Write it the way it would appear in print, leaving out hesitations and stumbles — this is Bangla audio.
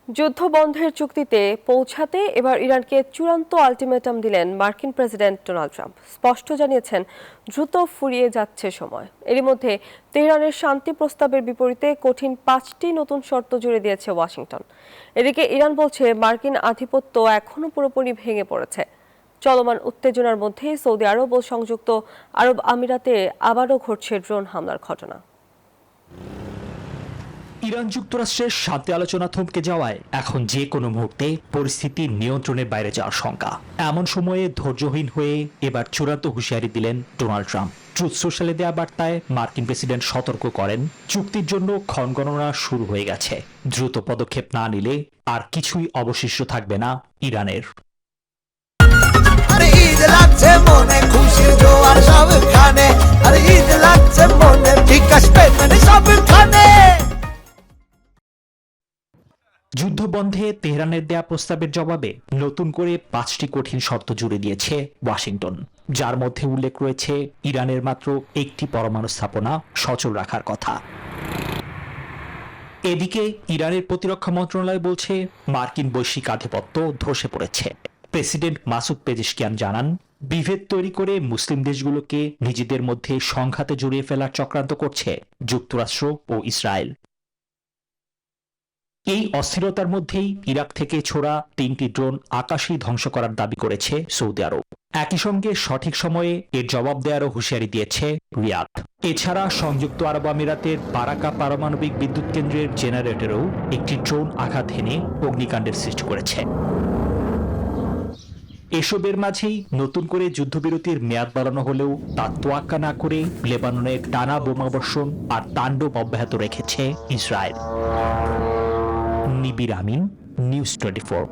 যুদ্ধবন্ধের চুক্তিতে পৌঁছাতে এবার ইরানকে চূড়ান্ত আলটিমেটাম দিলেন মার্কিন প্রেসিডেন্ট ডোনাল্ড ট্রাম্প। স্পষ্ট জানিয়েছেন দ্রুত ফুরিয়ে যাচ্ছে সময়। এরই মধ্যে তেহরানের শান্তি প্রস্তাবের বিপরীতে কঠিন 5টি নতুন শর্ত জুড়ে দিয়েছে ওয়াশিংটন। এদিকে ইরান বলছে মার্কিন আধিপত্য এখনো পুরোপুরি ভেঙে পড়েছে। চলমান উত্তেজনার মধ্যেই সৌদি আরব ও সংযুক্ত আরব আমিরাতে আবারও ঘটছে ড্রোন হামলার ঘটনা। ইরান যুক্তরাষ্ট্রের শান্তি আলোচনা থমকে যাওয়ায় এখন যে কোনো মুহূর্তে পরিস্থিতি নিয়ন্ত্রণের বাইরে যাওয়ার শঙ্কা। এমন সময়ে ধৈর্যহীন হয়ে এবার চূড়ান্ত হুঁশিয়ারি দিলেন ডোনাল্ড ট্রাম্প। ট্রুথ সোশ্যালে দেওয়া বার্তায় মার্কিন প্রেসিডেন্ট সতর্ক করেন, চুক্তির জন্য ক্ষণগণনা শুরু হয়ে গেছে। দ্রুত পদক্ষেপ না নিলে আর কিছুই অবশিষ্ট থাকবে না ইরানের। যুদ্ধবন্ধে তেহরানের দেয়া প্রস্তাবের জবাবে নতুন করে 5টি কঠিন শর্ত জুড়ে দিয়েছে ওয়াশিংটন, যার মধ্যে উল্লেখ রয়েছে ইরানের মাত্র একটি পরমাণু স্থাপনা সচল রাখার কথা। এদিকে ইরানের প্রতিরক্ষা মন্ত্রণালয় বলছে মার্কিন বৈশ্বিক আধিপত্য ধসে পড়েছে। প্রেসিডেন্ট মাসুদ পেজেশকিয়ান জানান, বিভেদ তৈরি করে মুসলিম দেশগুলোকে নিজেদের মধ্যে সংঘাতে জড়িয়ে ফেলার চক্রান্ত করছে যুক্তরাষ্ট্র ও ইসরায়েল। এই অস্থিরতার মধ্যেই ইরাক থেকে ছোড়া 3টি ড্রোন আকাশেই ধ্বংস করার দাবি করেছে সৌদি আরব। একই সঙ্গে সঠিক সময়ে এর জবাব দেওয়ারও হুঁশিয়ারি দিয়েছে রিয়াদ। এছাড়া সংযুক্ত আরব আমিরাতের বারাকা পারমাণবিক বিদ্যুৎ কেন্দ্রের জেনারেটরেও একটি ড্রোন আঘাত হেনে অগ্নিকাণ্ডের সৃষ্টি করেছে। এসবের মাঝেই নতুন করে যুদ্ধবিরতির মেয়াদ বাড়ানো হলেও তা তোয়াক্কা না করে লেবাননের টানা বোমাবর্ষণ আর তাণ্ডব অব্যাহত রেখেছে ইসরায়েল। নিবির আমিন, নিউজ 24।